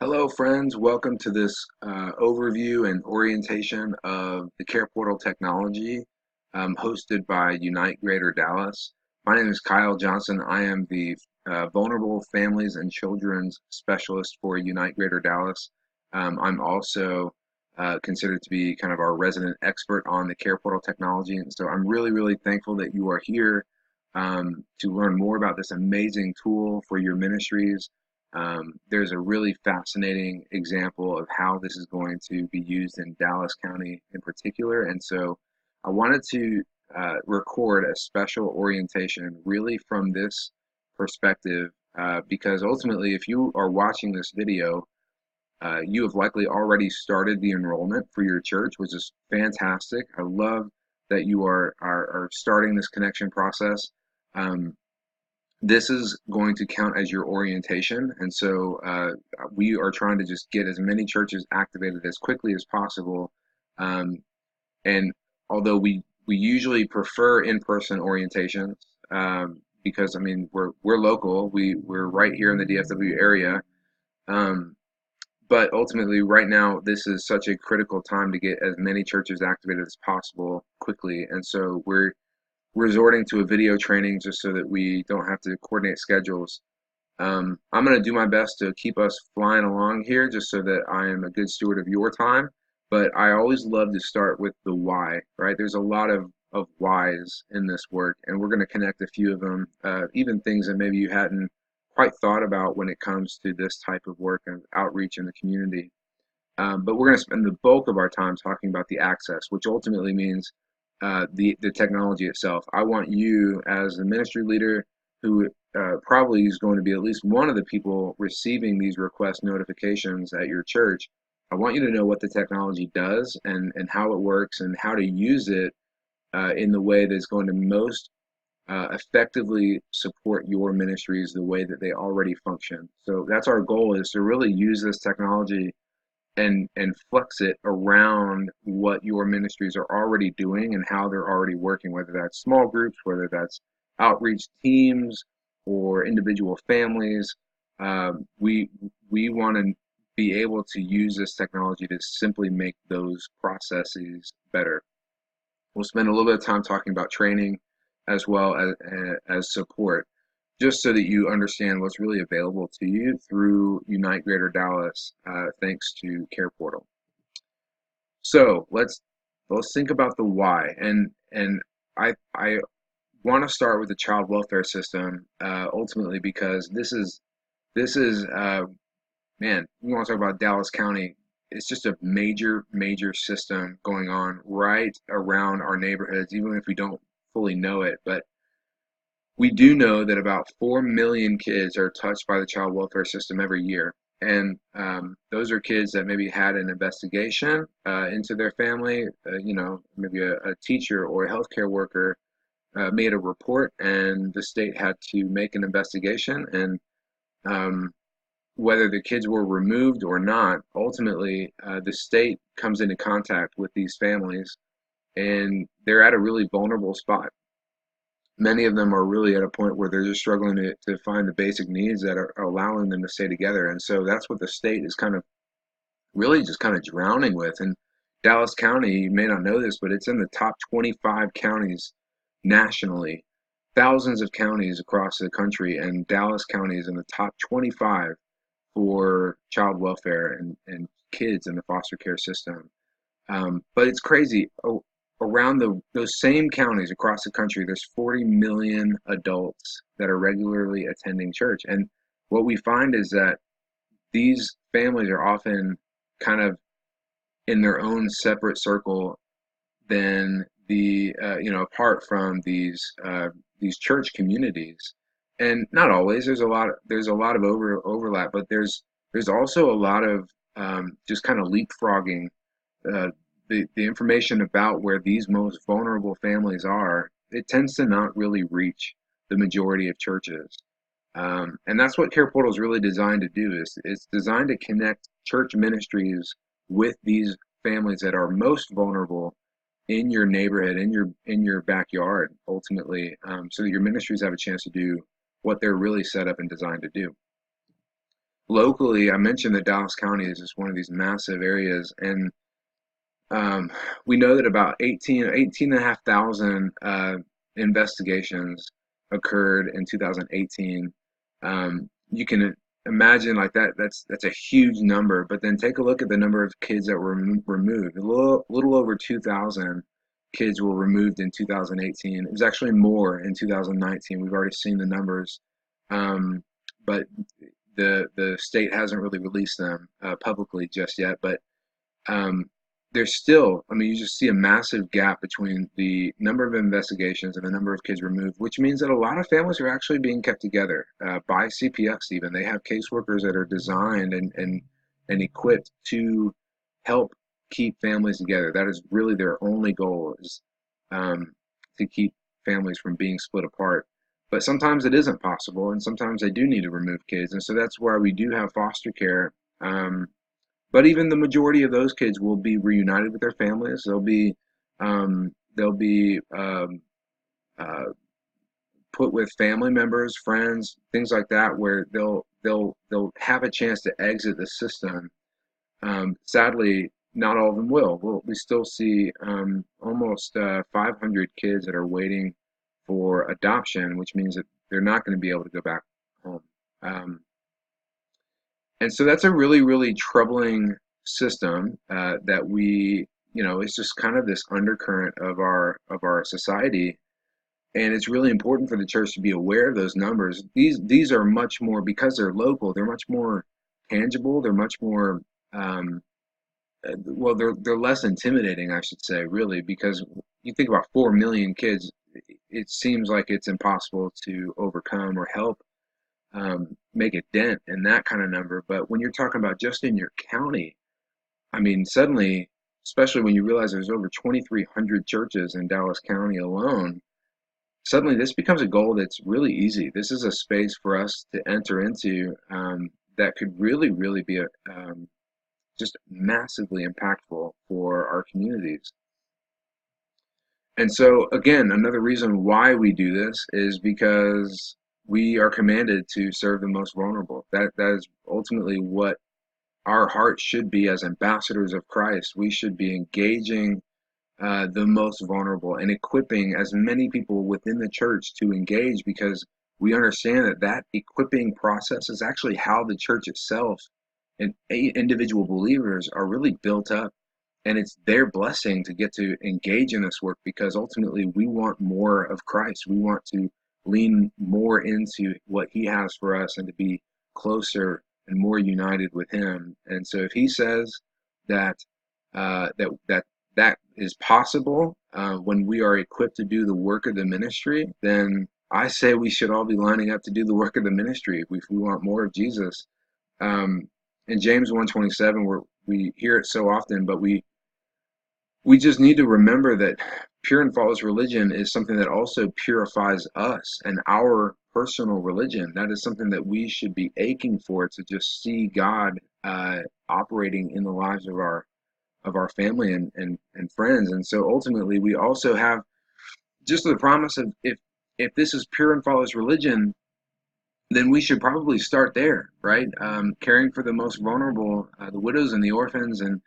Hello, friends. Welcome to this overview and orientation of the CarePortal technology hosted by Unite Greater Dallas. My name is Kyle Johnson. I am the Vulnerable Families and Children's Specialist for Unite Greater Dallas. I'm also considered to be kind of our resident expert on the CarePortal technology. And so I'm really thankful that you are here to learn more about this amazing tool for your ministries. There's a really fascinating example of how this is going to be used in Dallas County in particular. And so I wanted to record a special orientation really from this perspective because ultimately, if you are watching this video, you have likely already started the enrollment for your church, which is fantastic. I love that you are starting this connection process. This is going to count as your orientation, and so we are trying to just get as many churches activated as quickly as possible. And although we usually prefer in-person orientations, because I mean we're local, we're right here in the DFW area, but ultimately right now this is such a critical time to get as many churches activated as possible quickly, and so we're resorting to a video training just so that we don't have to coordinate schedules. I'm going to do my best to keep us flying along here just so that I am a good steward of your time. But I always love to start with the why, right? There's a lot of whys in this work, and we're going to connect a few of them, even things that maybe you hadn't quite thought about when it comes to this type of work and outreach in the community. But we're going to spend the bulk of our time talking about the access, which ultimately means the technology itself. I want you as the ministry leader who probably is going to be at least one of the people receiving these request notifications at your church. I want you to know what the technology does and how it works and how to use it in the way that's going to most effectively support your ministries the way that they already function. So that's our goal, is to really use this technology and flex it around what your ministries are already doing and how they're already working, whether that's small groups, whether that's outreach teams or individual families. We want to be able to use this technology to simply make those processes better. We'll spend a little bit of time talking about training as well as support, just so that you understand what's really available to you through Unite Greater Dallas, thanks to CarePortal. So let's think about the why, and I want to start with the child welfare system, ultimately because this is man, you want to talk about Dallas County. It's just a major system going on right around our neighborhoods, even if we don't fully know it. But we do know that about 4 million kids are touched by the child welfare system every year. And those are kids that maybe had an investigation into their family. Maybe a teacher or a healthcare worker made a report, and the state had to make an investigation. And whether the kids were removed or not, ultimately, the state comes into contact with these families, and they're at a really vulnerable spot. Many of them are really at a point where they're just struggling to find the basic needs that are allowing them to stay together. And so that's what the state is kind of really just kind of drowning with. And Dallas County, you may not know this, but it's in the top 25 counties nationally, thousands of counties across the country, and Dallas County is in the top 25 for child welfare and kids in the foster care system. But it's crazy. Around those same counties across the country, there's 40 million adults that are regularly attending church. And what we find is that these families are often kind of in their own separate circle than apart from these church communities. And not always. There's a lot of overlap, but there's also a lot of just kind of leapfrogging. The information about where these most vulnerable families are, it tends to not really reach the majority of churches. And that's what CarePortal is really designed to do. It's designed to connect church ministries with these families that are most vulnerable in your neighborhood, in your backyard, ultimately, so that your ministries have a chance to do what they're really set up and designed to do. locally, I mentioned that Dallas County is just one of these massive areas, and um, we know that about 18,500 investigations occurred in 2018. You can imagine like that. That's a huge number. But then take a look at the number of kids that were removed. A little over 2,000 kids were removed in 2018. It was actually more in 2019. We've already seen the numbers, but the state hasn't really released them publicly just yet. But um, there's still, I mean, you just see a massive gap between the number of investigations and the number of kids removed, which means that a lot of families are actually being kept together by CPS even. They have caseworkers that are designed and equipped to help keep families together. That is really their only goal, is um, to keep families from being split apart. But sometimes it isn't possible, and sometimes they do need to remove kids. And so that's why we do have foster care. But even the majority of those kids will be reunited with their families. They'll be uh, put with family members, friends, things like that, where they'll have a chance to exit the system. Sadly, not all of them will. We still see almost 500 kids that are waiting for adoption, which means that they're not going to be able to go back home. Um, And so that's a really, really troubling system that it's just kind of this undercurrent of our society. And it's really important for the church to be aware of those numbers. These are much more, because they're local, they're much more tangible. They're much more um, well, they're less intimidating, I should say, really, because you think about 4 million kids, it seems like it's impossible to overcome or help make a dent in that kind of number. But when you're talking about just in your county, I mean, suddenly, especially when you realize there's over 2,300 churches in Dallas County alone, suddenly this becomes a goal that's really easy. This is a space for us to enter into that could really, really be just massively impactful for our communities. And so, again, another reason why we do this is because we are commanded to serve the most vulnerable. That is ultimately what our heart should be as ambassadors of Christ. We should be engaging the most vulnerable and equipping as many people within the church to engage, because we understand that that equipping process is actually how the church itself and individual believers are really built up, and it's their blessing to get to engage in this work, because ultimately we want more of Christ. We want to lean more into what he has for us and to be closer and more united with him. And so if he says that that is possible when we are equipped to do the work of the ministry, then I say we should all be lining up to do the work of the ministry if we want more of Jesus. um, in James 1:27, where we hear it so often, but we just need to remember that pure and flawless religion is something that also purifies us and our personal religion. That is something that we should be aching for, to just see God operating in the lives of our family and friends. And so ultimately, we also have just the promise of, if this is pure and flawless religion, then we should probably start there, right? Caring for the most vulnerable, the widows and the orphans, and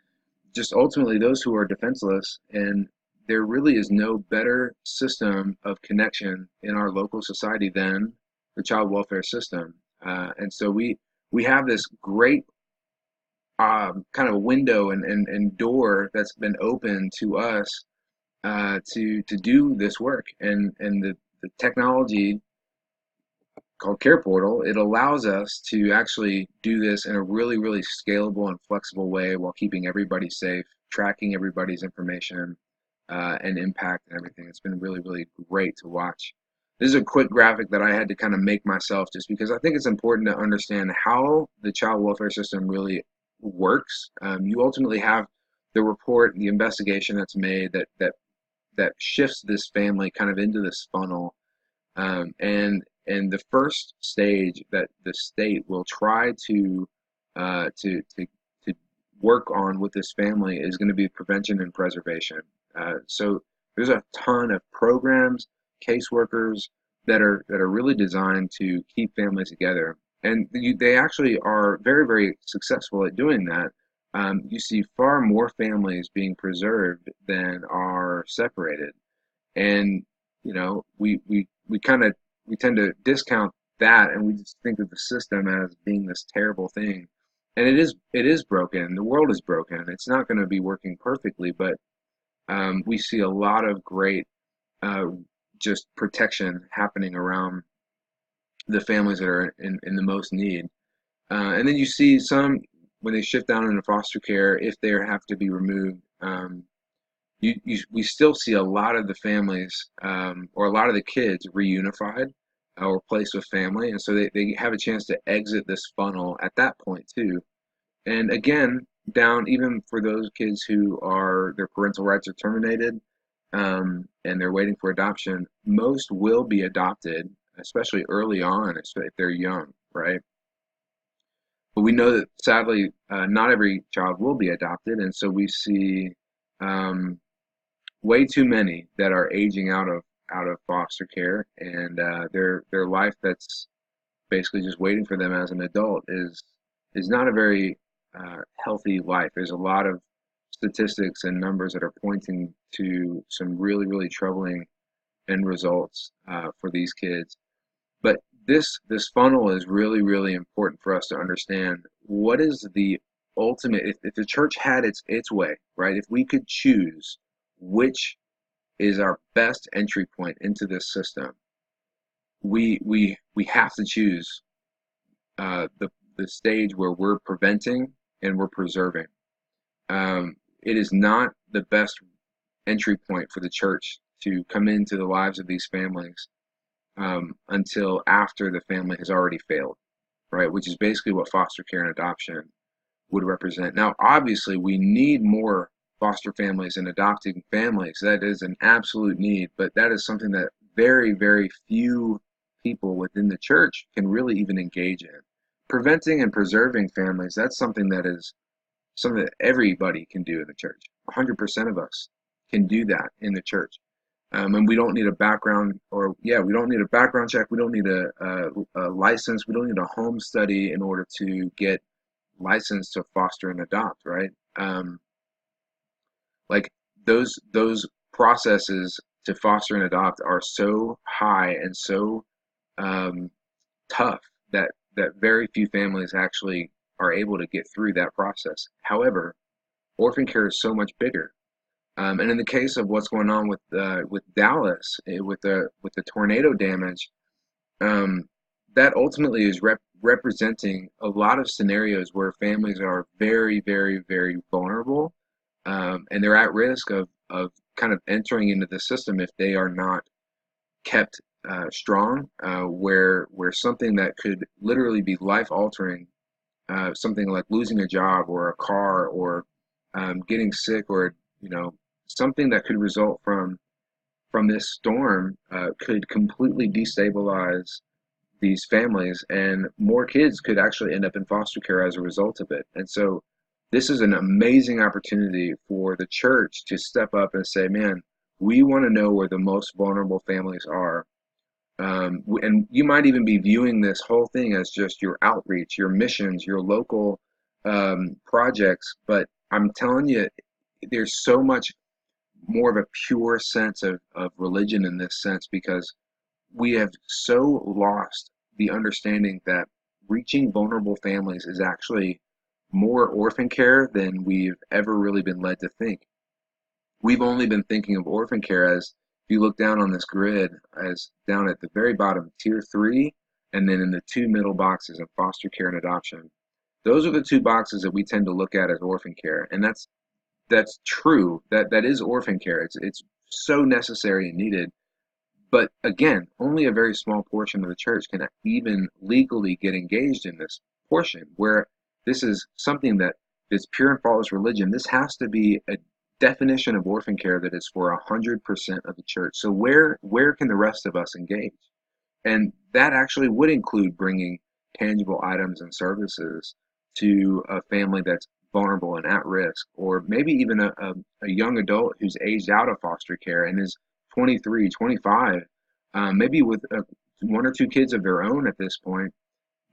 just ultimately those who are defenseless. And there really is no better system of connection in our local society than the child welfare system. And so we have this great kind of window and door that's been open to us to do this work. And the technology called CarePortal, it allows us to actually do this in a really, really scalable and flexible way while keeping everybody safe, tracking everybody's information and impact and everything. It's been really, really great to watch. This is a quick graphic that I had to kind of make myself, just because I think it's important to understand how the child welfare system really works. You ultimately have the report, the investigation that's made that shifts this family kind of into this funnel, and the first stage that the state will try to uh, to to to work on with this family is going to be prevention and preservation. So there's a ton of programs, caseworkers that are really designed to keep families together. And they actually are very, very successful at doing that. You see far more families being preserved than are separated. And, we kind of, we tend to discount that, and we just think of the system as being this terrible thing. And it is broken. The world is broken. It's not going to be working perfectly, but we see a lot of great uh, just protection happening around the families that are in the most need. And then you see some, when they shift down into foster care, if they have to be removed, we still see a lot of the families, or a lot of the kids reunified, or placed with family. And so they have a chance to exit this funnel at that point too. And again, down even for those kids who are, their parental rights are terminated, and they're waiting for adoption, most will be adopted, especially early on, if they're young, right? But we know that sadly, not every child will be adopted, and so we see um, way too many that are aging out of foster care, and their life that's basically just waiting for them as an adult is not a very healthy life. There's a lot of statistics and numbers that are pointing to some really, really troubling end results for these kids. But this funnel is really, really important for us to understand. What is the ultimate, if the church had its way, right? If we could choose which is our best entry point into this system, we have to choose the stage where we're preventing and we're preserving. It is not the best entry point for the church to come into the lives of these families until after the family has already failed, right? Which is basically what foster care and adoption would represent. Now, obviously, we need more foster families and adopting families. That is an absolute need, but that is something that very, very few people within the church can really even engage in. Preventing and preserving families, that's something that everybody can do in the church. 100% of us can do that in the church. And we don't need a background, or yeah, we don't need a background check. We don't need a license. We don't need a home study in order to get licensed to foster and adopt, right? Like those processes to foster and adopt are so high and so um, tough that very few families actually are able to get through that process. However, orphan care is so much bigger. And in the case of what's going on with Dallas, with the tornado damage, um, that ultimately is representing a lot of scenarios where families are very, very, very vulnerable, and they're at risk of kind of entering into the system if they are not kept strong, where something that could literally be life altering, something like losing a job or a car, or getting sick, or something that could result from this storm, could completely destabilize these families, and more kids could actually end up in foster care as a result of it. And so this is an amazing opportunity for the church to step up and say, man, we want to know where the most vulnerable families are. And you might even be viewing this whole thing as just your outreach, your missions, your local projects. But I'm telling you, there's so much more of a pure sense of religion in this sense, because we have so lost the understanding that reaching vulnerable families is actually more orphan care than we've ever really been led to think. We've only been thinking of orphan care as, if you look down on this grid, as down at the very bottom, tier 3, and then in the two middle boxes of foster care and adoption. Those are the two boxes that we tend to look at as orphan care, and that's true. That is orphan care. It's so necessary and needed. But again, only a very small portion of the church can even legally get engaged in this portion, where this is something that is pure and flawless religion. This has to be a definition of orphan care that is for 100% of the church. So where can the rest of us engage? And that actually would include bringing tangible items and services to a family that's vulnerable and at risk, or maybe even a young adult who's aged out of foster care and is 23, 25, maybe with one or two kids of their own at this point,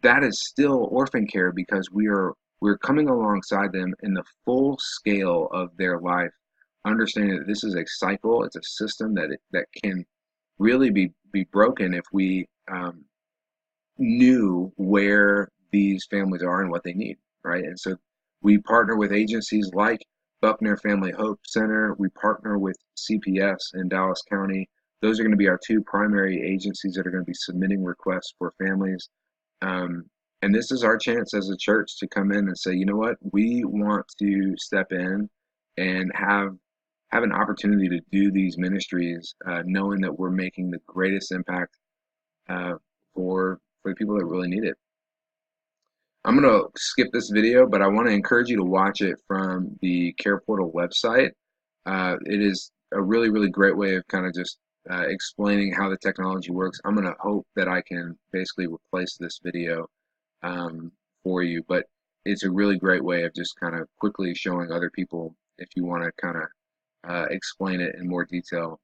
that is still orphan care because we're coming alongside them in the full scale of their life, understanding that this is a cycle, it's a system that can really be broken if we knew where these families are and what they need, right? And so we partner with agencies like Buckner Family Hope Center. We partner with CPS in Dallas County. Those are going to be our two primary agencies that are going to be submitting requests for families. Um, and this is our chance as a church to come in and say, you know what, we want to step in and have an opportunity to do these ministries, knowing that we're making the greatest impact uh, for the people that really need it. I'm going to skip this video, but I want to encourage you to watch it from the CarePortal website. It is a really, really great way of kind of just explaining how the technology works. I'm going to hope that I can basically replace this video for you, but it's a really great way of just kind of quickly showing other people if you want to kind of explain it in more detail.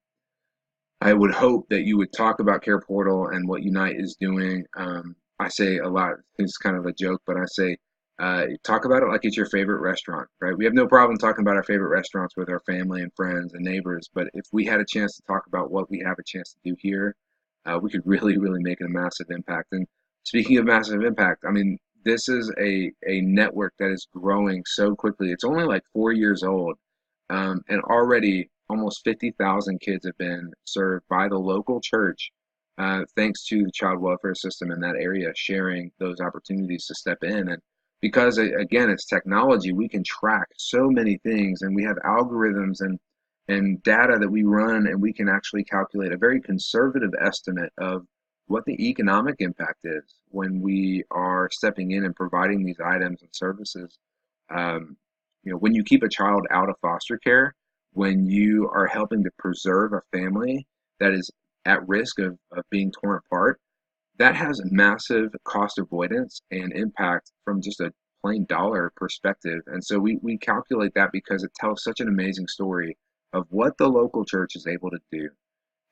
I would hope that you would talk about CarePortal and what Unite is doing. I say a lot, it's kind of a joke, but I say talk about it like it's your favorite restaurant, right? We have no problem talking about our favorite restaurants with our family and friends and neighbors, but if we had a chance to talk about what we have a chance to do here, we could really, really make a massive impact. And speaking of massive impact, I mean, this is a network that is growing so quickly. It's only like 4 years old, and already almost 50,000 kids have been served by the local church, thanks to the child welfare system in that area sharing those opportunities to step in. And because, again, it's technology, we can track so many things, and we have algorithms and data that we run, and we can actually calculate a very conservative estimate of what the economic impact is when we are stepping in and providing these items and services. Um, when you keep a child out of foster care, when you are helping to preserve a family that is at risk of being torn apart, that has massive cost avoidance and impact from just a plain dollar perspective. And so we calculate that because it tells such an amazing story of what the local church is able to do.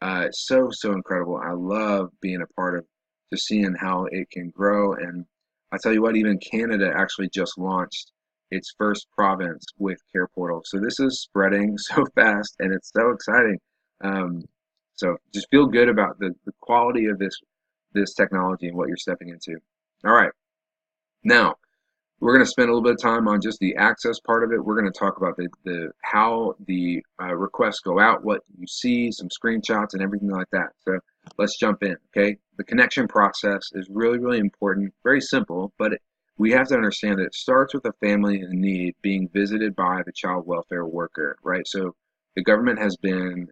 It's so incredible. I love being a part of just seeing how it can grow. And I tell you what, even Canada actually just launched its first province with CarePortal. So this is spreading so fast, and it's so exciting. Um, so just feel good about the quality of this technology and what you're stepping into. All right, now we're going to spend a little bit of time on just the access part of it. We're going to talk about the how the requests go out, what you see, some screenshots, and everything like that. So let's jump in, okay? The connection process is really, really important, very simple, but we have to understand that it starts with a family in need being visited by the child welfare worker, right? So the government has been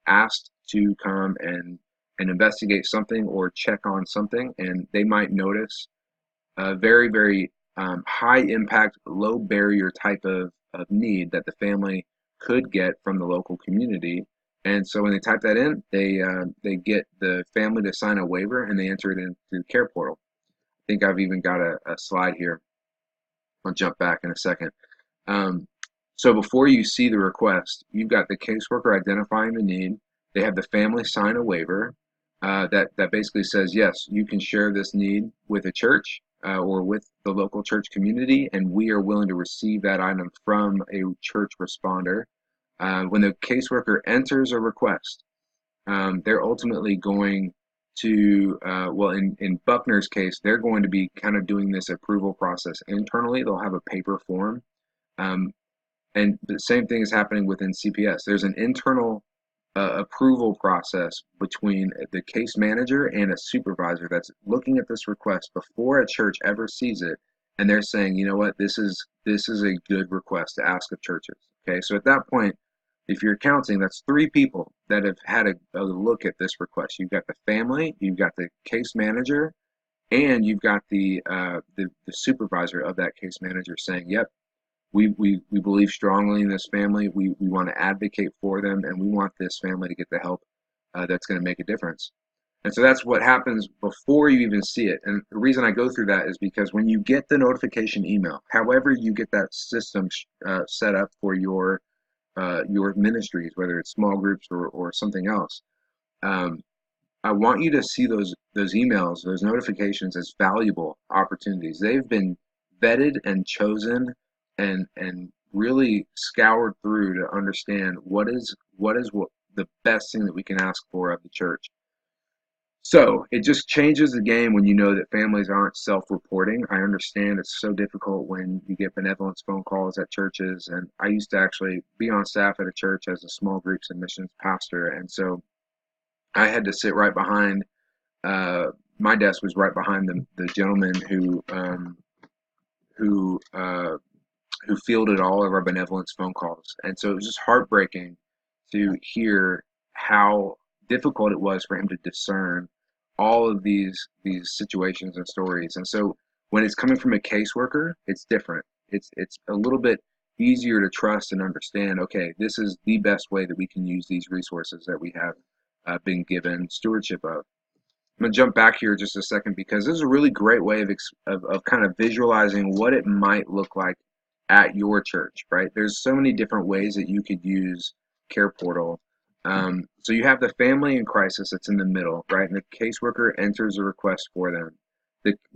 asked to come and investigate something or check on something, and they might notice a very, very high impact, low barrier type of need that the family could get from the local community. And so when they type that in, they get the family to sign a waiver and they enter it into the CarePortal. I think I've even got a slide here. I'll jump back in a second. Um, so before you see the request, you've got the caseworker identifying the need. They have the family sign a waiver that basically says, yes, you can share this need with a church or with the local church community, and we are willing to receive that item from a church responder. When the caseworker enters a request, they're ultimately going to, well, in Buckner's case, they're going to be kind of doing this approval process internally. They'll have a paper form. Um, and the same thing is happening within CPS. There's an internal approval process between the case manager and a supervisor that's looking at this request before a church ever sees it, and they're saying, you know what, this is a good request to ask of churches. Okay, so at that point, if you're counting, that's 3 people that have had a look at this request. You've got the family, you've got the case manager, and you've got the supervisor of that case manager saying, yep, we believe strongly in this family. We want to advocate for them, and we want this family to get the help that's going to make a difference. And so that's what happens before you even see it. And the reason I go through that is because when you get the notification email, however you get that system set up for your ministries, whether it's small groups or something else, um, I want you to see those emails, those notifications as valuable opportunities. They've been vetted and chosen and really scoured through to understand what the best thing that we can ask for of the church. So it just changes the game when you know that families aren't self-reporting. I understand it's so difficult when you get benevolence phone calls at churches, and I used to actually be on staff at a church as a small groups and missions pastor, and so I had to sit right behind. Uh, my desk was right behind the gentleman who who fielded all of our benevolence phone calls. And so it was just heartbreaking to hear how difficult it was for him to discern all of these situations and stories. And so when it's coming from a caseworker, it's different. It's a little bit easier to trust and understand, okay, this is the best way that we can use these resources that we have been given stewardship of. I'm gonna jump back here just a second because this is a really great way of kind of visualizing what it might look like at your church, right? There's so many different ways that you could use CarePortal. So you have the family in crisis that's in the middle, right? And the caseworker enters a request for them.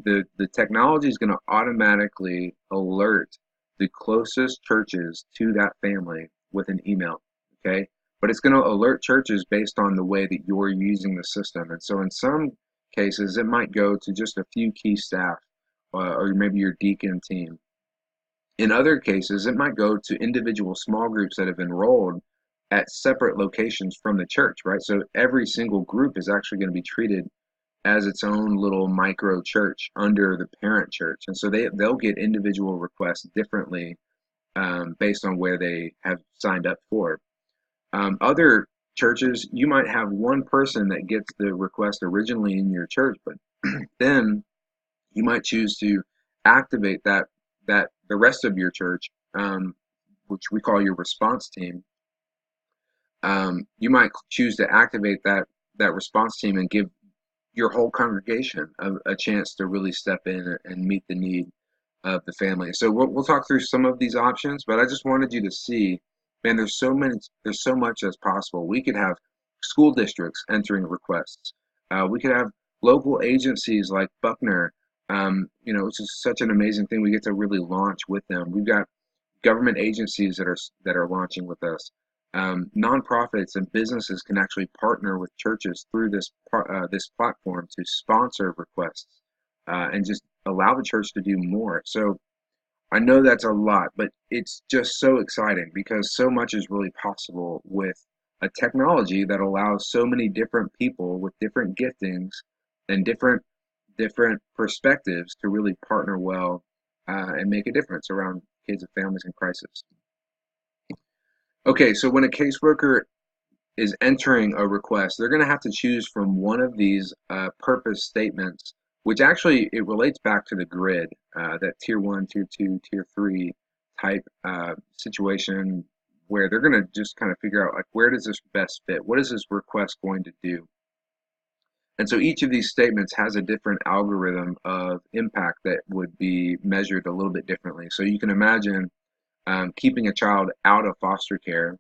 The technology is going to automatically alert the closest churches to that family with an email, okay? But it's going to alert churches based on the way that you're using the system. And so in some cases, it might go to just a few key staff or maybe your deacon team. In other cases, it might go to individual small groups that have enrolled at separate locations from the church, right? So every single group is actually going to be treated as its own little micro church under the parent church. And so they'll get individual requests differently based on where they have signed up for. Other churches, you might have one person that gets the request originally in your church, but then you might choose to activate that the rest of your church, which we call your response team. You might choose to activate that response team and give your whole congregation a chance to really step in and meet the need of the family. So we'll talk through some of these options, but I just wanted you to see, man, there's so much that's possible. We could have school districts entering requests. We could have local agencies like Buckner, which is such an amazing thing. We get to really launch with them. We've got government agencies that are launching with us. Nonprofits and businesses can actually partner with churches through this platform to sponsor requests and just allow the church to do more. So I know that's a lot, but it's just so exciting because so much is really possible with a technology that allows so many different people with different giftings and different perspectives to really partner well and make a difference around kids and families in crisis. Okay, so when a caseworker is entering a request, they're going to have to choose from one of these purpose statements, which actually it relates back to the grid, that tier 1, tier 2, tier 3 type situation where they're going to just kind of figure out, like, where does this best fit? What is this request going to do? And so each of these statements has a different algorithm of impact that would be measured a little bit differently. So you can imagine keeping a child out of foster care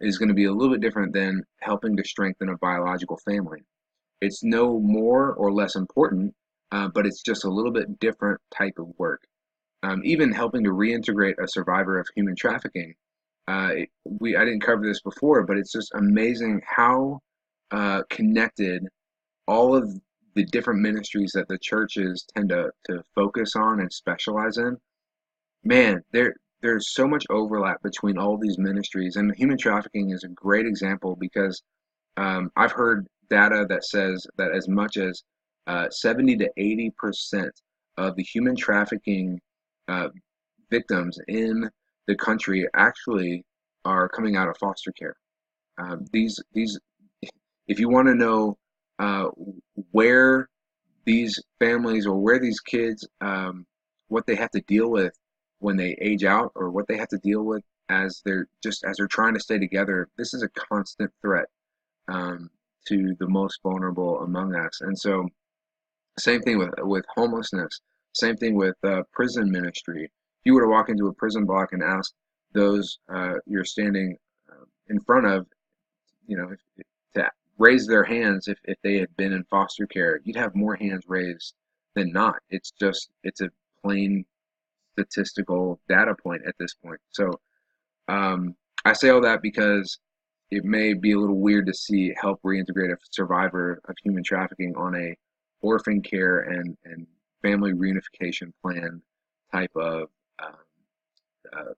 is going to be a little bit different than helping to strengthen a biological family. It's no more or less important, but it's just a little bit different type of work. Even helping to reintegrate a survivor of human trafficking. I didn't cover this before, but it's just amazing how connected all of the different ministries that the churches tend to focus on and specialize in. Man, there's so much overlap between all these ministries, and human trafficking is a great example because I've heard data that says that as much as 70 to 80% of the human trafficking victims in the country actually are coming out of foster care. These, if you want to know where these families or where these kids, what they have to deal with when they age out, or what they have to deal with as they're trying to stay together, this is a constant threat to the most vulnerable among us. And so same thing with homelessness, same thing with prison ministry. If you were to walk into a prison block and ask those you're standing in front of, to raise their hands if they had been in foster care. You'd have more hands raised than not. It's a plain statistical data point at this point. So I say all that because it may be a little weird to see help reintegrate a survivor of human trafficking on a orphan care and family reunification plan type of um,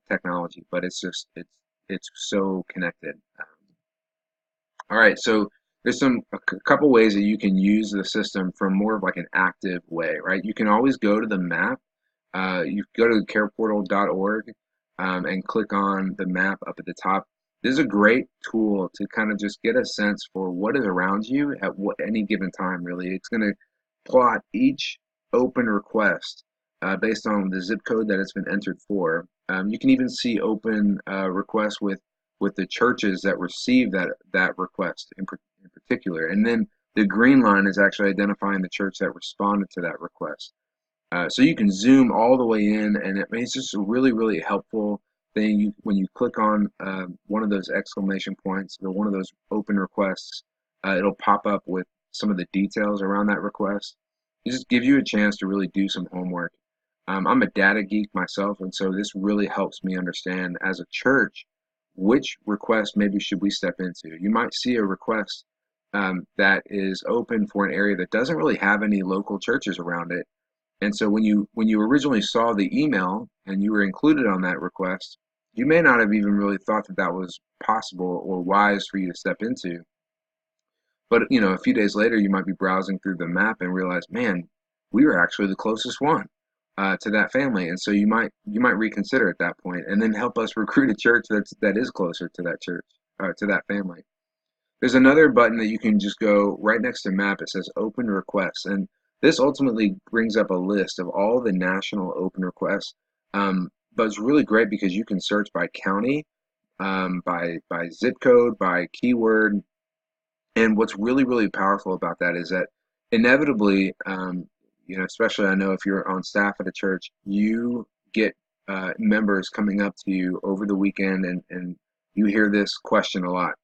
technology, but it's so connected. All right, so there's a couple ways that you can use the system from more of like an active way, right? You can always go to the map. You go to careportal.org and click on the map up at the top. This is a great tool to kind of just get a sense for what is around you at any given time, really. It's going to plot each open request based on the zip code that it's been entered for. You can even see open requests with the churches that receive that request in particular. And then the green line is actually identifying the church that responded to that request. So you can zoom all the way in, and it's just a really, really helpful thing. When you click on one of those exclamation points or one of those open requests, it'll pop up with some of the details around that request. It just gives you a chance to really do some homework. I'm a data geek myself, and so this really helps me understand as a church which request maybe should we step into. You might see a request that is open for an area that doesn't really have any local churches around it. And so when you originally saw the email and you were included on that request, you may not have even really thought that that was possible or wise for you to step into. But a few days later, you might be browsing through the map and realize, man, we were actually the closest one to that family, and so you might reconsider at that point, and then help us recruit a church that is closer to that church to that family. There's another button that you can just go right next to map. It says open requests, and this ultimately brings up a list of all the national open requests. But it's really great because you can search by county, by zip code, by keyword. And what's really, really powerful about that is that inevitably, especially I know if you're on staff at a church, you get members coming up to you over the weekend and you hear this question a lot.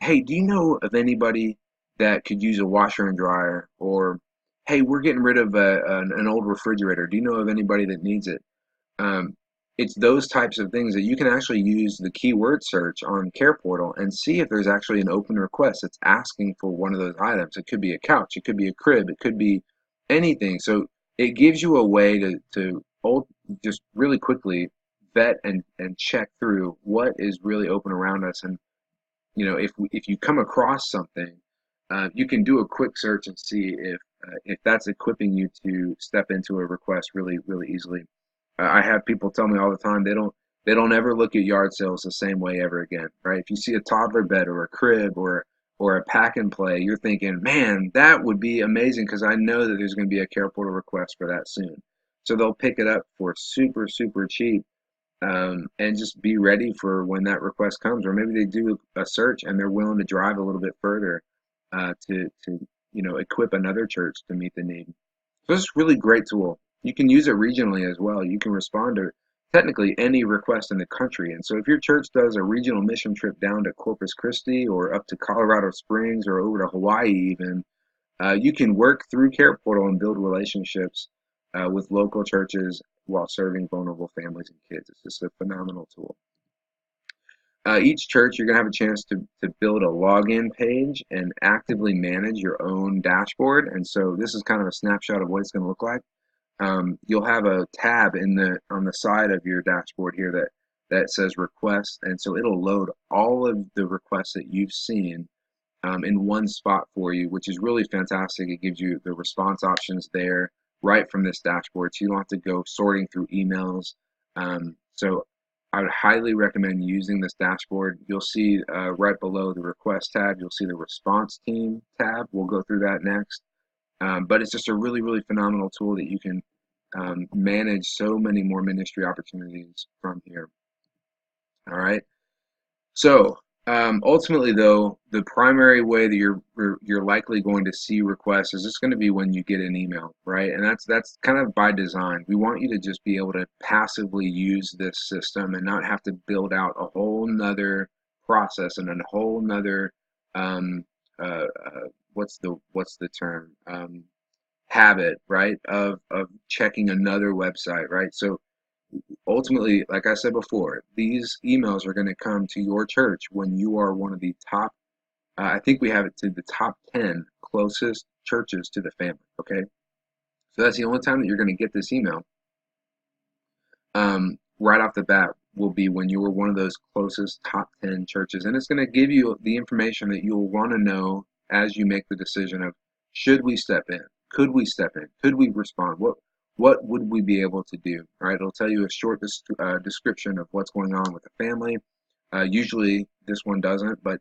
Hey, do you know of anybody that could use a washer and dryer? Or, hey, we're getting rid of an old refrigerator. Do you know of anybody that needs it? Um, it's those types of things that you can actually use the keyword search on CarePortal and see if there's actually an open request that's asking for one of those items. It could be a couch, it could be a crib, it could be anything. So it gives you a way to just really quickly vet and check through what is really open around us. And if you come across something, you can do a quick search and see if that's equipping you to step into a request really, really easily. I have people tell me all the time they don't ever look at yard sales the same way ever again, right? If you see a toddler bed or a crib or a pack and play, you're thinking, man, that would be amazing because I know that there's going to be a CarePortal request for that soon. So they'll pick it up for super, super cheap, and just be ready for when that request comes. Or maybe they do a search and they're willing to drive a little bit further to equip another church to meet the need. So this is a really great tool. You can use it regionally as well. You can respond to technically any request in the country. And so if your church does a regional mission trip down to Corpus Christi or up to Colorado Springs or over to Hawaii even, you can work through CarePortal and build relationships with local churches while serving vulnerable families and kids. It's just a phenomenal tool. Each church, you're going to have a chance to build a login page and actively manage your own dashboard. And so this is kind of a snapshot of what it's going to look like. You'll have a tab on the side of your dashboard here that says requests, and so it'll load all of the requests that you've seen in one spot for you, which is really fantastic. It gives you the response options there right from this dashboard, so you don't have to go sorting through emails. So I would highly recommend using this dashboard. You'll see right below the request tab, you'll see the response team tab. We'll go through that next. But it's just a really, really phenomenal tool that you can manage so many more ministry opportunities from here. All right. So ultimately, though, the primary way that you're likely going to see requests is just going to be when you get an email, right? And that's kind of by design. We want you to just be able to passively use this system and not have to build out a whole nother process and a whole nother what's the term, habit, right, of checking another website, right? So ultimately, like I said before, these emails are going to come to your church when you are one of the top, I think we have it to the top 10 closest churches to the family, okay? So that's the only time that you're going to get this email, right off the bat, will be when you were one of those closest top 10 churches. And it's going to give you the information that you'll want to know as you make the decision of, should we step in? Could we step in? Could we respond? What would we be able to do? All right, it'll tell you a short description of what's going on with the family. Usually this one doesn't, but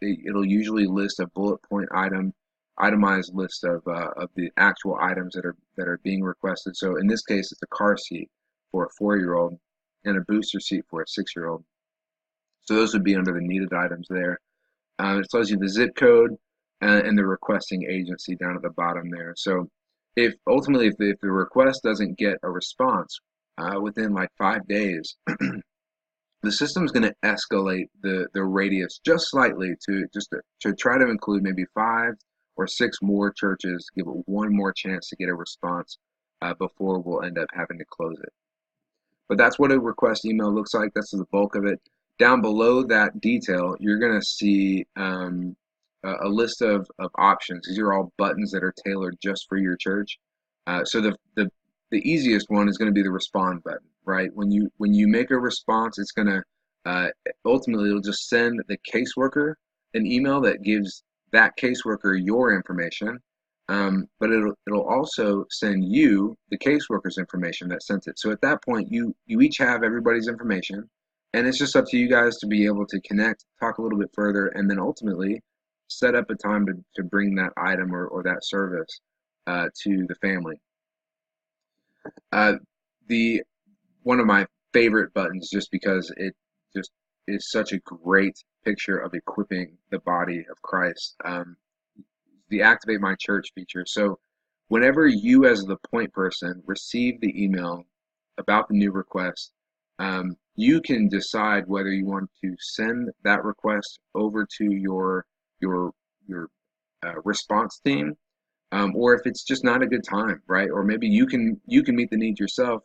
it'll usually list a bullet point itemized list of the actual items that are being requested. So in this case, it's a car seat for a 4-year-old and a booster seat for a 6-year-old. So those would be under the needed items there. It tells you the zip code and the requesting agency down at the bottom there. So if ultimately if the request doesn't get a response within like 5 days, the system's going to escalate the radius just slightly to try to include maybe 5 or 6 more churches, give it one more chance to get a response before we'll end up having to close it. But that's what a request email looks like. That's the bulk of it. Down below that detail, you're going to see a list of options. These are all buttons that are tailored just for your church. So the easiest one is going to be the respond button, right? When you make a response, it's going to ultimately it'll just send the caseworker an email that gives that caseworker your information. But it'll also send you the caseworker's information that sent it. So at that point, you each have everybody's information, and it's just up to you guys to be able to connect, talk a little bit further, and then ultimately set up a time to bring that item or that service to the family. The one of my favorite buttons, just because it just is such a great picture of equipping the body of Christ. The Activate My Church feature. So whenever you as the point person receive the email about the new request, you can decide whether you want to send that request over to your response team, or if it's just not a good time, right? Or maybe you can meet the need yourself.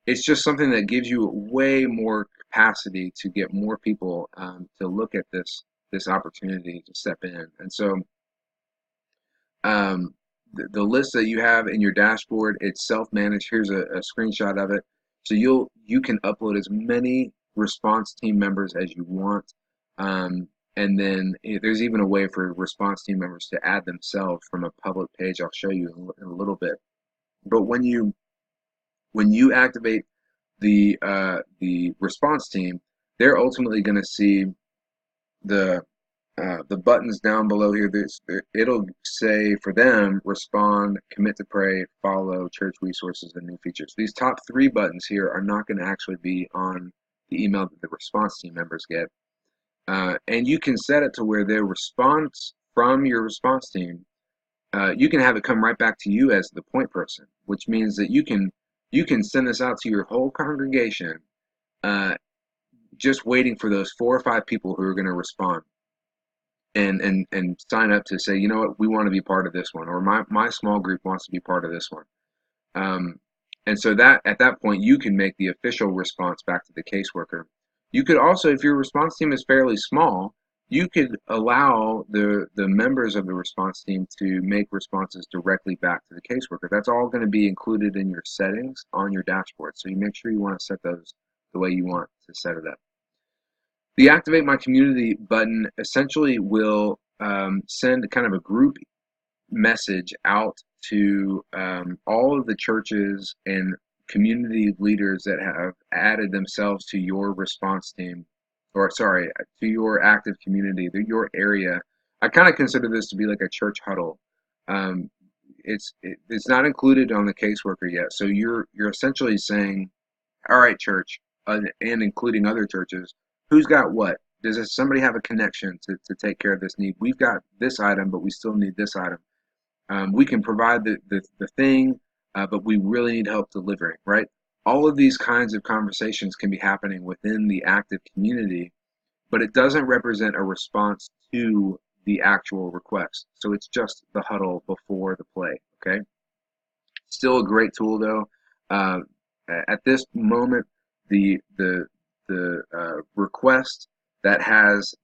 It's just something that gives you way more capacity to get more people to look at this opportunity to step in. And so the list that you have in your dashboard, it's self-managed. Here's a screenshot of it. So you can upload as many response team members as you want. And then there's even a way for response team members to add themselves from a public page. I'll show you in a little bit. But when you activate the response team, they're ultimately going to see the buttons down below here. It'll say for them: respond, commit to pray, follow, church resources, and new features. These top 3 buttons here are not going to actually be on the email that the response team members get. And you can set it to where their response from your response team, you can have it come right back to you as the point person, which means that you can send this out to your whole congregation, just waiting for those 4 or 5 people who are going to respond and sign up to say, you know what, we want to be part of this one, or my small group wants to be part of this one. And so that at that point, you can make the official response back to the caseworker. You could also, if your response team is fairly small, you could allow the members of the response team to make responses directly back to the caseworker. That's all going to be included in your settings on your dashboard. So you make sure you want to set those the way you want to set it up. The Activate My Community button essentially will send kind of a group message out to all of the churches and community leaders that have added themselves to your response team, or sorry, to your active community, your area. I kind of consider this to be like a church huddle. It's not included on the caseworker yet, so you're essentially saying, all right, church, and including other churches, who's got what? Does somebody have a connection to take care of this need? We've got this item, but we still need this item. We can provide the thing, but we really need help delivering, right? All of these kinds of conversations can be happening within the active community, but it doesn't represent a response to the actual request. So it's just the huddle before the play, okay? Still a great tool though. Uh, at this moment, the request that has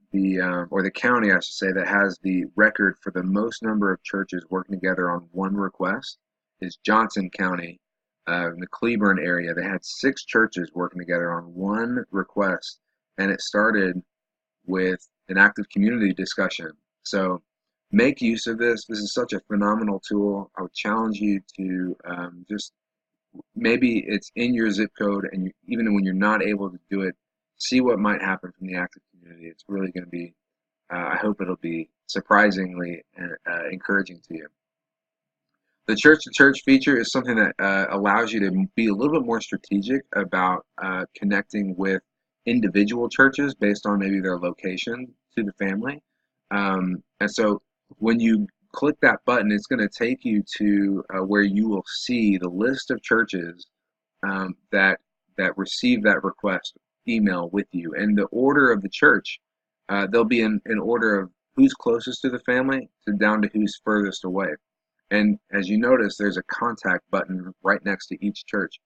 or the county, I should say, that has the record for the most number of churches working together on one request is Johnson County, in the Cleburne area. They had 6 churches working together on one request, and it started with an active community discussion. So make use of this. This is such a phenomenal tool. I would challenge you to just maybe it's in your zip code, and even when you're not able to do it, see what might happen from the active community. It's really going to be, I hope it'll be surprisingly encouraging to you. The church-to-church feature is something that allows you to be a little bit more strategic about connecting with individual churches based on maybe their location to the family. And so when you click that button, it's going to take you to where you will see the list of churches that receive that request email with you. And the order of the church, they'll be in order of who's closest to the family to down to who's furthest away. And as you notice, there's a contact button right next to each church.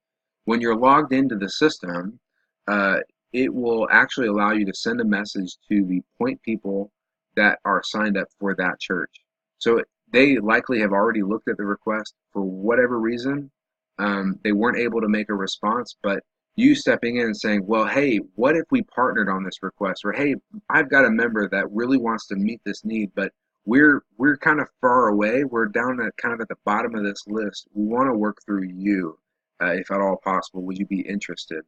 When you're logged into the system, it will actually allow you to send a message to the point people that are signed up for that church. So they likely have already looked at the request for whatever reason. They weren't able to make a response, but you stepping in and saying, well, hey, what if we partnered on this request? Or, hey, I've got a member that really wants to meet this need, but we're kind of far away. We're down at kind of at the bottom of this list. We want to work through you, if at all possible. Would you be interested?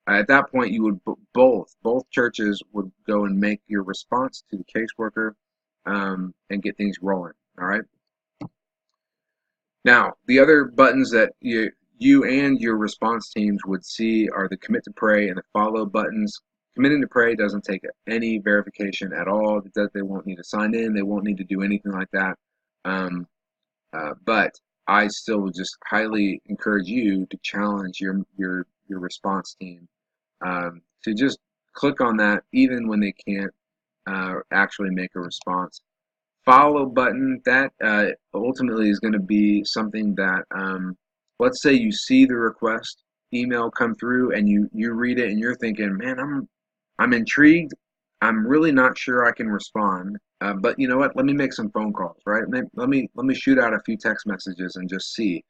At that point, you would both churches would go and make your response to the caseworker and get things rolling. All right. Now, the other buttons that you and your response teams would see are the commit to pray and the follow buttons. Committing to pray doesn't take any verification at all. They won't need to sign in. They won't need to do anything like that. But I still would just highly encourage you to challenge your response team to just click on that even when they can't actually make a response. Follow button, that ultimately is going to be something that, let's say you see the request email come through and you read it and you're thinking, man, I'm intrigued. I'm really not sure I can respond, but you know what? Let me make some phone calls, right? Let me shoot out a few text messages and just see.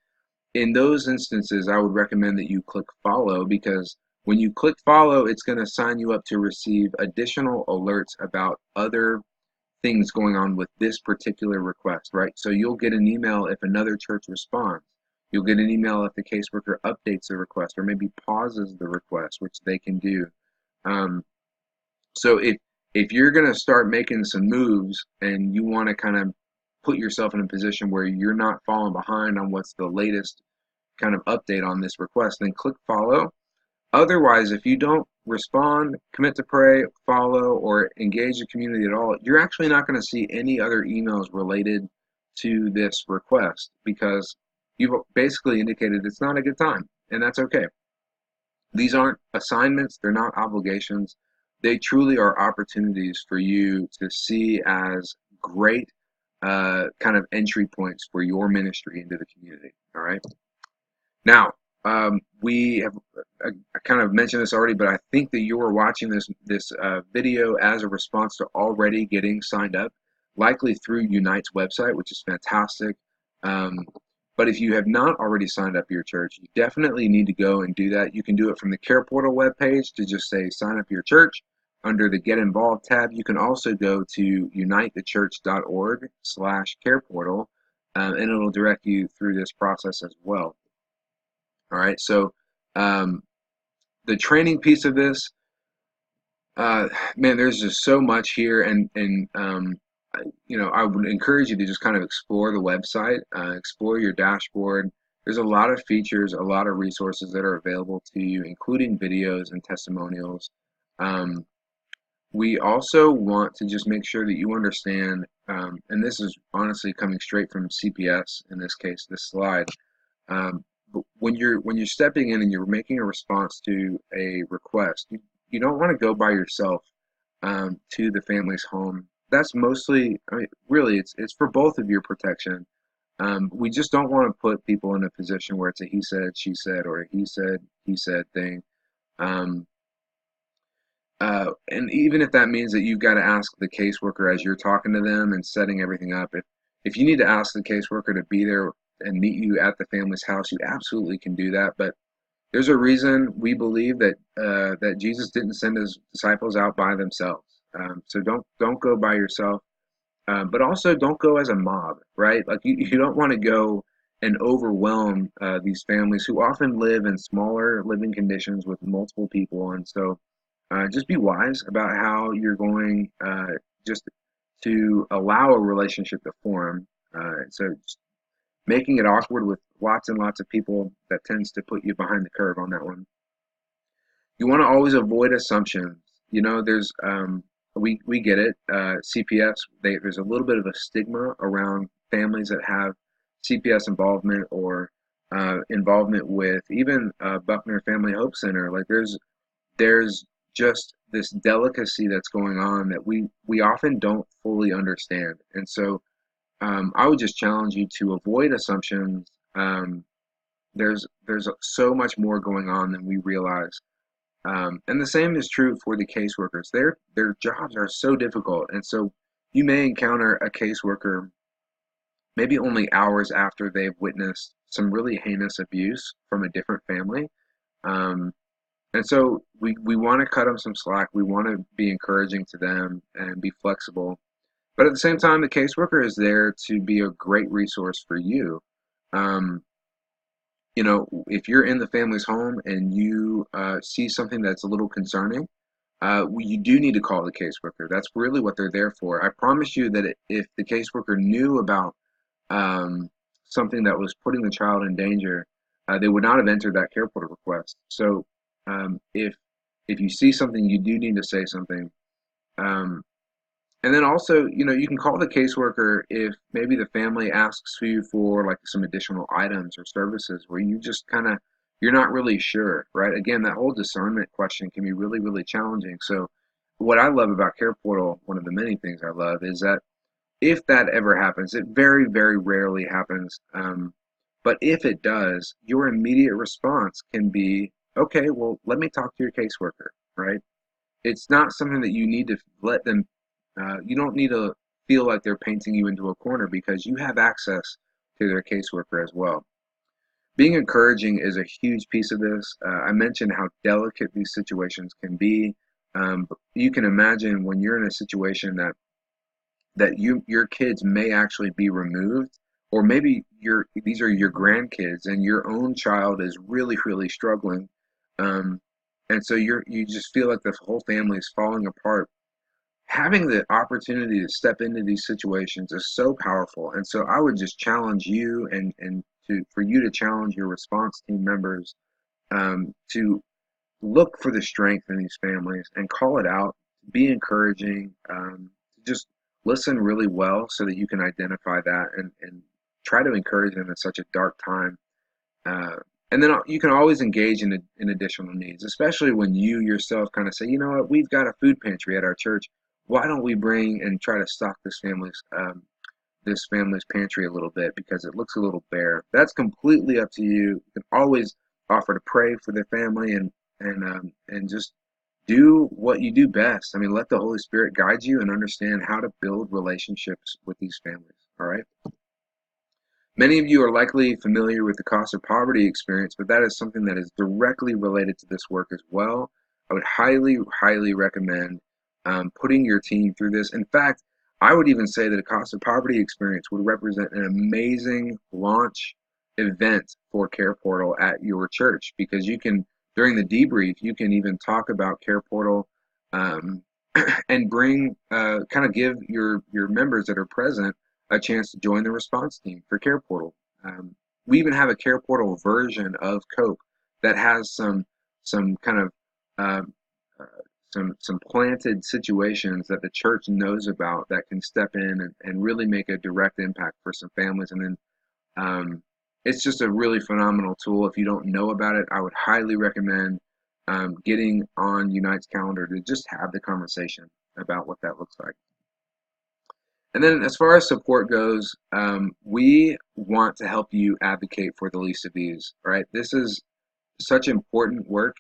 In those instances, I would recommend that you click follow, because when you click follow, it's going to sign you up to receive additional alerts about other things going on with this particular request, right? So you'll get an email if another church responds. You'll get an email if the caseworker updates the request or maybe pauses the request, which they can do. So if you're going to start making some moves and you want to kind of put yourself in a position where you're not falling behind on what's the latest kind of update on this request, then click follow. Otherwise, if you don't respond, commit to pray, follow, or engage the community at all, you're actually not going to see any other emails related to this request, because you've basically indicated it's not a good time, and that's okay. These aren't assignments, they're not obligations. They truly are opportunities for you to see as great kind of entry points for your ministry into the community, all right? Now, we have I kind of mentioned this already, but I think that you are watching this video as a response to already getting signed up, likely through Unite's website, which is fantastic. But if you have not already signed up your church, you definitely need to go and do that. You can do it from the CarePortal webpage to just say sign up your church. Under the Get Involved tab, you can also go to unitethechurch.org/careportal, and it'll direct you through this process as well. All right, so the training piece of this, man, there's just so much here, and you know, I would encourage you to just kind of explore the website, explore your dashboard. There's a lot of features, a lot of resources that are available to you, including videos and testimonials. We also want to just make sure that you understand, and this is honestly coming straight from CPS in this case, this slide. But when you're stepping in and you're making a response to a request, you don't want to go by yourself to the family's home that's mostly, I mean, really, it's for both of your protection. We just don't want to put people in a position where it's a he said, she said, or a he said thing. Um, and even if that means that you've got to ask the caseworker as you're talking to them and setting everything up, if you need to ask the caseworker to be there and meet you at the family's house, you absolutely can do that. But there's a reason we believe that that Jesus didn't send his disciples out by themselves. So don't go by yourself, but also don't go as a mob, right? Like you don't want to go and overwhelm these families who often live in smaller living conditions with multiple people, and so just be wise about how you're going just to allow a relationship to form. So just making it awkward with lots and lots of people, that tends to put you behind the curve on that one. You want to always avoid assumptions. You know, there's we get it. CPS, there's a little bit of a stigma around families that have CPS involvement or involvement with even Buckner Family Hope Center. Like there's just this delicacy that's going on that we often don't fully understand. And so I would just challenge you to avoid assumptions. There's so much more going on than we realize. And the same is true for the caseworkers. Their jobs are so difficult, and so you may encounter a caseworker maybe only hours after they've witnessed some really heinous abuse from a different family. Um, and so we want to cut them some slack. We want to be encouraging to them and be flexible. But at the same time, the caseworker is there to be a great resource for you. Um, you know, if you're in the family's home and you see something that's a little concerning, you do need to call the caseworker. That's really what they're there for. I promise you that if the caseworker knew about um, something that was putting the child in danger, they would not have entered that CarePortal request. So if you see something, you do need to say something. Um, and then also, you know, you can call the caseworker if maybe the family asks you for like some additional items or services where you just kind of you're not really sure, right? Again, that whole discernment question can be really, really challenging. So what I love about Care Portal, one of the many things I love, is that if that ever happens, it very, very rarely happens. But if it does, your immediate response can be, okay, well, let me talk to your caseworker, right? It's not something that you need to let them, you don't need to feel like they're painting you into a corner because you have access to their caseworker as well. Being encouraging is a huge piece of this. I mentioned how delicate these situations can be. But you can imagine when you're in a situation that your kids may actually be removed, or maybe these are your grandkids and your own child is really, really struggling. Um, and so you just feel like the whole family is falling apart. Having the opportunity to step into these situations is so powerful. And so I would just challenge you and for you to challenge your response team members to look for the strength in these families and call it out, be encouraging, just listen really well so that you can identify that and try to encourage them in such a dark time. Uh, and then you can always engage in additional needs, especially when you yourself kind of say, you know what, we've got a food pantry at our church. Why don't we bring and try to stock this family's pantry a little bit because it looks a little bare. That's completely up to you. You can always offer to pray for the family and just do what you do best. I mean, let the Holy Spirit guide you and understand how to build relationships with these families. All right. Many of you are likely familiar with the cost of poverty experience, but that is something that is directly related to this work as well. I would highly, highly recommend putting your team through this. In fact, I would even say that a cost of poverty experience would represent an amazing launch event for Care Portal at your church because you can, during the debrief, you can even talk about Care Portal um, and bring, kind of give your members that are present a chance to join the response team for CarePortal. We even have a CarePortal version of Cope that has some kind of um, uh, some planted situations that the church knows about that can step in and really make a direct impact for some families. And then it's just a really phenomenal tool. If you don't know about it, I would highly recommend getting on Unite's calendar to just have the conversation about what that looks like. And then as far as support goes, we want to help you advocate for the least of these, right? This is such important work.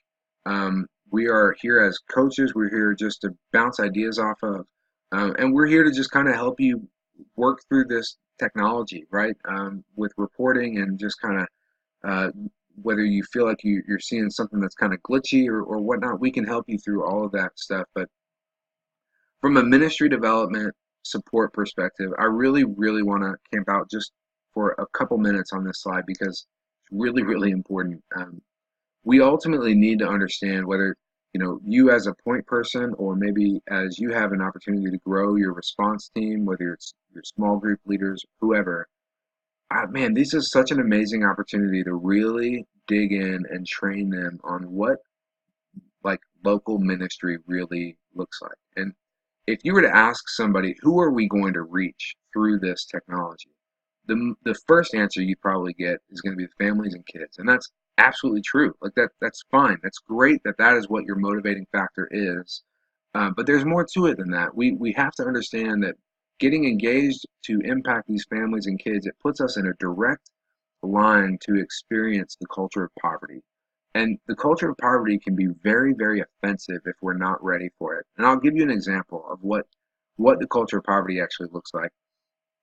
We are here as coaches. We're here just to bounce ideas off of, and we're here to just kind of help you work through this technology, right? With reporting and just kind of uh, whether you feel like you're seeing something that's kind of glitchy or whatnot, we can help you through all of that stuff. But from a ministry development support perspective, I really, really want to camp out just for a couple minutes on this slide because it's really, really important. We ultimately need to understand whether you as a point person or maybe as you have an opportunity to grow your response team, whether it's your small group leaders, whoever. Man, this is such an amazing opportunity to really dig in and train them on what like local ministry really looks like. And if you were to ask somebody, who are we going to reach through this technology? The first answer you probably get is going to be the families and kids, and that's absolutely true. Like that's fine. That's great that that is what your motivating factor is. But there's more to it than that. We have to understand that getting engaged to impact these families and kids, it puts us in a direct line to experience the culture of poverty. And the culture of poverty can be very, very offensive if we're not ready for it. And I'll give you an example of what the culture of poverty actually looks like.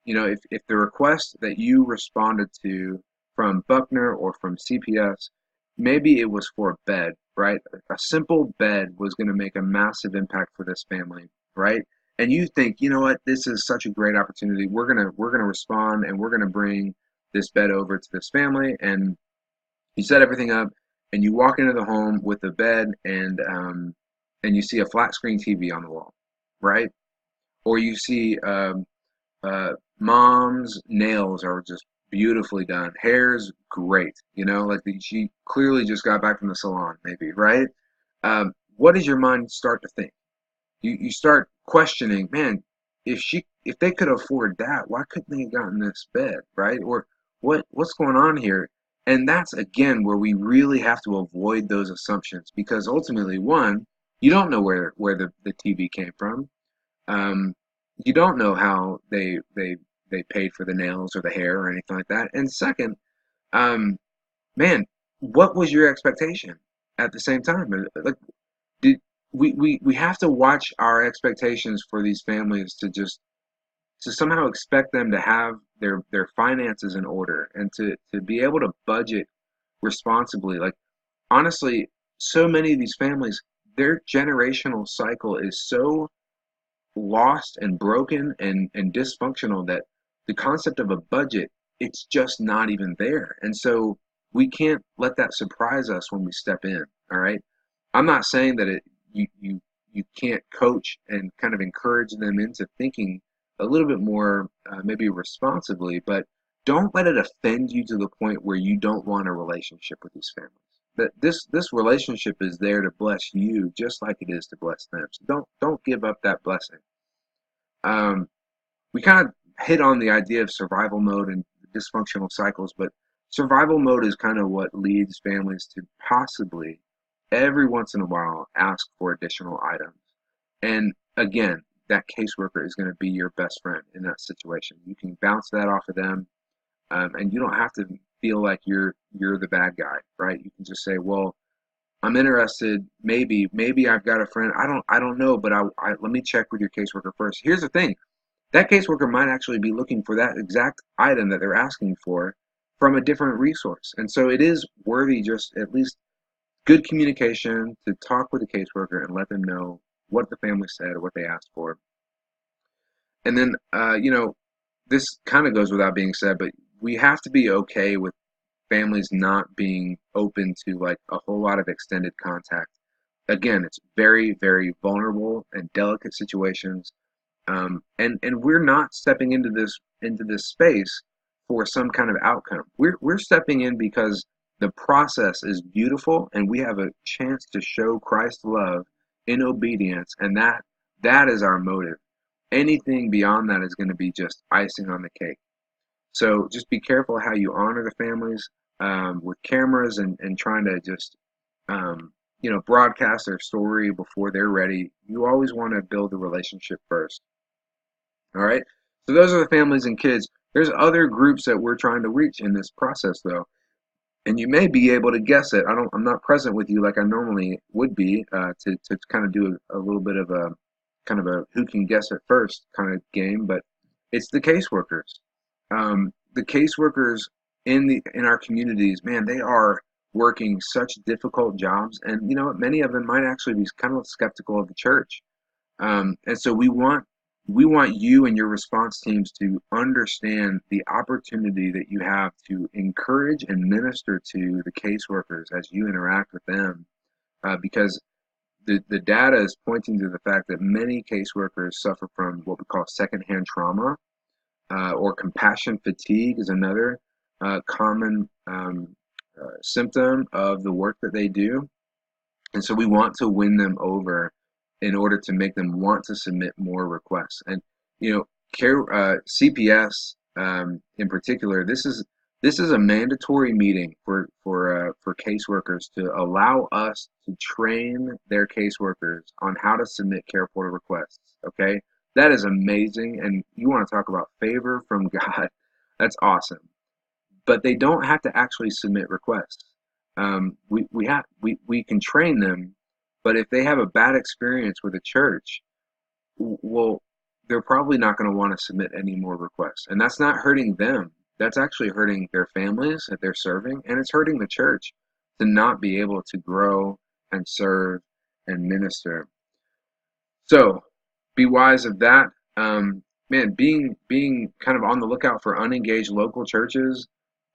If the request that you responded to from Buckner or from CPS, maybe it was for a bed, right? A simple bed was going to make a massive impact for this family, right? And you think, you know what, this is such a great opportunity. We're gonna respond and we're gonna bring this bed over to this family, and you set everything up, and you walk into the home with the bed, and you see a flat screen TV on the wall, right? Or you see mom's nails are just beautifully done. Hair's great, like she clearly just got back from the salon, maybe, right? What does your mind start to think? You start questioning, man, if they could afford that, why couldn't they have gotten this bed, right? Or what's going on here? And that's again where we really have to avoid those assumptions because ultimately, one, you don't know where the TV came from. Um, you don't know how they paid for the nails or the hair or anything like that. And second, um, man, what was your expectation at the same time? Like, did we have to watch our expectations for these families to somehow expect them to have their finances in order and to be able to budget responsibly. Like honestly, so many of these families, their generational cycle is so lost and broken and dysfunctional that the concept of a budget, it's just not even there. And so we can't let that surprise us when we step in. All right. I'm not saying that you can't coach and kind of encourage them into thinking a little bit more maybe responsibly, but don't let it offend you to the point where you don't want a relationship with these families. That this relationship is there to bless you just like it is to bless them. So don't give up that blessing. Um, we kind of hit on the idea of survival mode and dysfunctional cycles, but survival mode is kind of what leads families to possibly every once in a while ask for additional items. And again, that caseworker is going to be your best friend in that situation. You can bounce that off of them, and you don't have to feel like you're the bad guy, right? You can just say, well, I'm interested. Maybe I've got a friend. I don't know, but let me check with your caseworker first. Here's the thing: that caseworker might actually be looking for that exact item that they're asking for from a different resource. And so it is worthy just at least good communication to talk with the caseworker and let them know what the family said or what they asked for. And then, this kind of goes without being said, but we have to be okay with families not being open to like a whole lot of extended contact. Again, it's very, very vulnerable and delicate situations. And we're not stepping into this space for some kind of outcome. We're stepping in because the process is beautiful and we have a chance to show Christ's love in obedience, and that is our motive. Anything beyond that is going to be just icing on the cake. So just be careful how you honor the families with cameras and trying to just broadcast their story before they're ready. You always want to build the relationship first. All right. So those are the families and kids. There's other groups that we're trying to reach in this process, though. And you may be able to guess it. I'm not present with you like I normally would be, to kind of do a little bit of a kind of a who can guess it first kind of game, but it's the caseworkers. The caseworkers in our communities, man, they are working such difficult jobs, and you know many of them might actually be kind of skeptical of the church. And so we want you and your response teams to understand the opportunity that you have to encourage and minister to the caseworkers as you interact with them, because the data is pointing to the fact that many caseworkers suffer from what we call secondhand trauma, or compassion fatigue is another common symptom of the work that they do. And so we want to win them over in order to make them want to submit more requests. And you know, CPS in particular, this is a mandatory meeting for caseworkers to allow us to train their caseworkers on how to submit CarePortal requests. Okay, that is amazing, and you want to talk about favor from God? That's awesome. But they don't have to actually submit requests. We can train them, but if they have a bad experience with a church, well, they're probably not going to want to submit any more requests. And that's not hurting them. That's actually hurting their families that they're serving, and it's hurting the church to not be able to grow and serve and minister. So be wise of that. Man, being kind of on the lookout for unengaged local churches.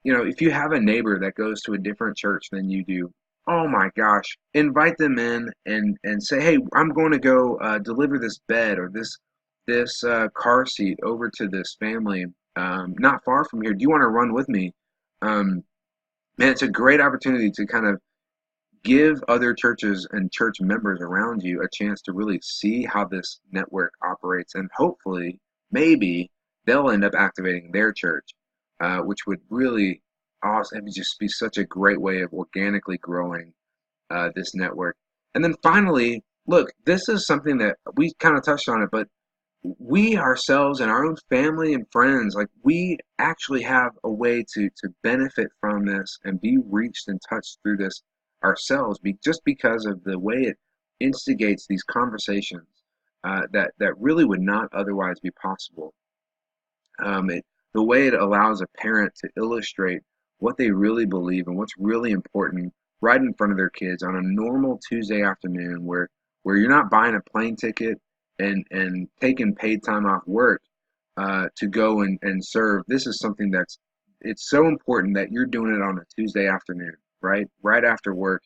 You know, if you have a neighbor that goes to a different church than you do, oh my gosh, invite them in and say, hey, I'm going to go deliver this bed or this car seat over to this family not far from here. Do you want to run with me? Um, Man, it's a great opportunity to kind of give other churches and church members around you a chance to really see how this network operates, and hopefully, maybe they'll end up activating their church, which would really awesome. It would just be such a great way of organically growing this network. And then finally, look, this is something that we kind of touched on it, but we ourselves and our own family and friends, like we actually have a way to benefit from this and be reached and touched through this ourselves, just because of the way it instigates these conversations that really would not otherwise be possible. The way it allows a parent to illustrate what they really believe and what's really important right in front of their kids on a normal Tuesday afternoon, where you're not buying a plane ticket and taking paid time off work to go and serve. This is something it's so important that you're doing it on a Tuesday afternoon, right after work,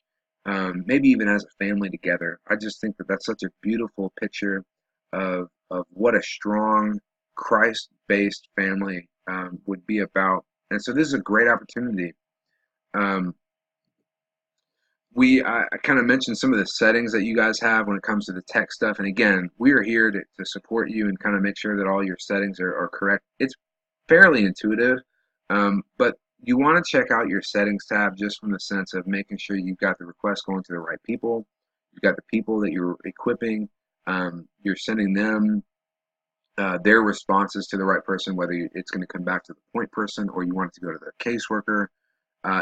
maybe even as a family together. I just think that that's such a beautiful picture of what a strong Christ-based family would be about. And so this is a great opportunity. Um, I kind of mentioned some of the settings that you guys have when it comes to the tech stuff. And again, we are here to support you and kind of make sure that all your settings are correct. It's fairly intuitive, but you want to check out your settings tab just from the sense of making sure you've got the request going to the right people. You've got the people that you're equipping. You're sending them their responses to the right person, whether it's going to come back to the point person or you want it to go to the caseworker.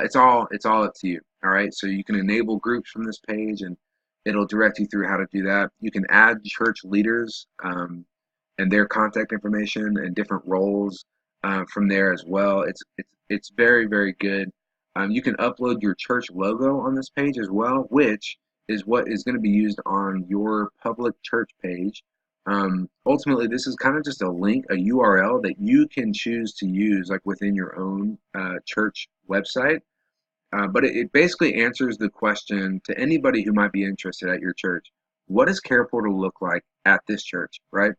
It's all up to you. All right. So you can enable groups from this page, and it'll direct you through how to do that. You can add church leaders and their contact information and different roles from there as well. It's very, very good. You can upload your church logo on this page as well, which is what is going to be used on your public church page. Ultimately, this is kind of just a link, a URL that you can choose to use like within your own church website. But it basically answers the question to anybody who might be interested at your church. What does CarePortal look like at this church, right?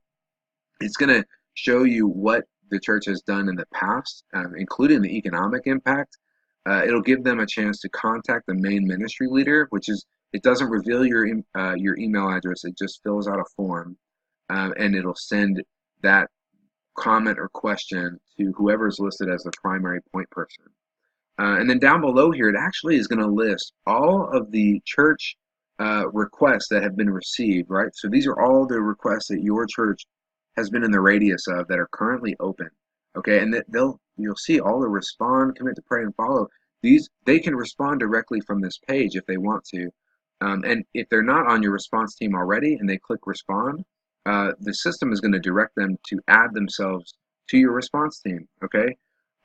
It's going to show you what the church has done in the past, including the economic impact. It'll give them a chance to contact the main ministry leader, it doesn't reveal your email address. It just fills out a form, and it'll send that comment or question to whoever is listed as the primary point person. And then down below here, it actually is going to list all of the church requests that have been received, right? So these are all the requests that your church has been in the radius of that are currently open. Okay, and that you'll see all the respond, commit to pray, and follow. These they can respond directly from this page if they want to, and if they're not on your response team already and they click respond, the system is going to direct them to add themselves to your response team. Okay,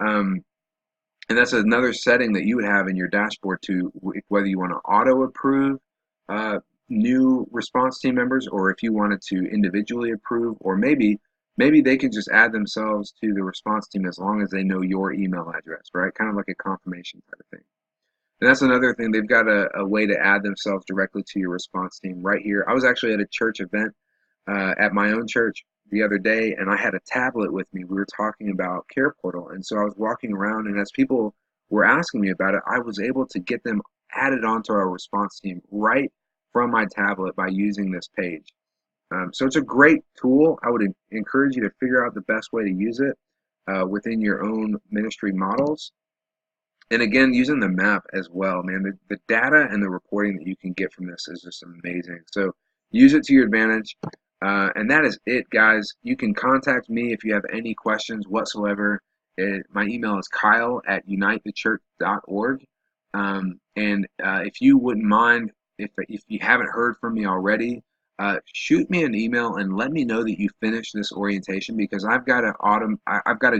um, and that's another setting that you would have in your dashboard to whether you want to auto approve uh, new response team members, or if you wanted to individually approve, or maybe they can just add themselves to the response team as long as they know your email address, right? Kind of like a confirmation type of thing. And that's another thing. They've got a way to add themselves directly to your response team right here. I was actually at a church event at my own church the other day, and I had a tablet with me. We were talking about CarePortal, and so I was walking around, and as people were asking me about it, I was able to get them added onto our response team right from my tablet by using this page. So it's a great tool. I would encourage you to figure out the best way to use it within your own ministry models. And again, using the map as well, man, the data and the reporting that you can get from this is just amazing. So use it to your advantage. And that is it, guys. You can contact me if you have any questions whatsoever. My email is kyle@unitethechurch.org. And if you wouldn't mind, if you haven't heard from me already, shoot me an email and let me know that you finished this orientation, because I've got to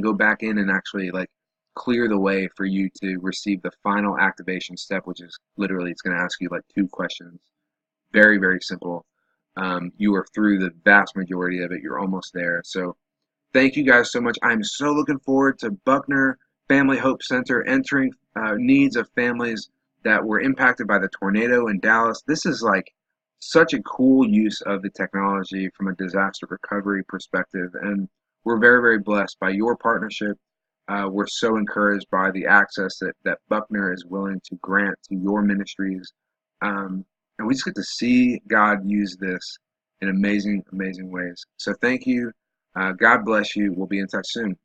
go back in and actually like clear the way for you to receive the final activation step, which is literally it's going to ask you like 2 questions. Very, very simple. You are through the vast majority of it. You're almost there. So thank you guys so much. I'm so looking forward to Buckner Family Hope Center entering needs of families that were impacted by the tornado in Dallas. This is like such a cool use of the technology from a disaster recovery perspective. And we're very, very blessed by your partnership. We're so encouraged by the access that Buckner is willing to grant to your ministries. And we just get to see God use this in amazing, amazing ways. So thank you. God bless you. We'll be in touch soon.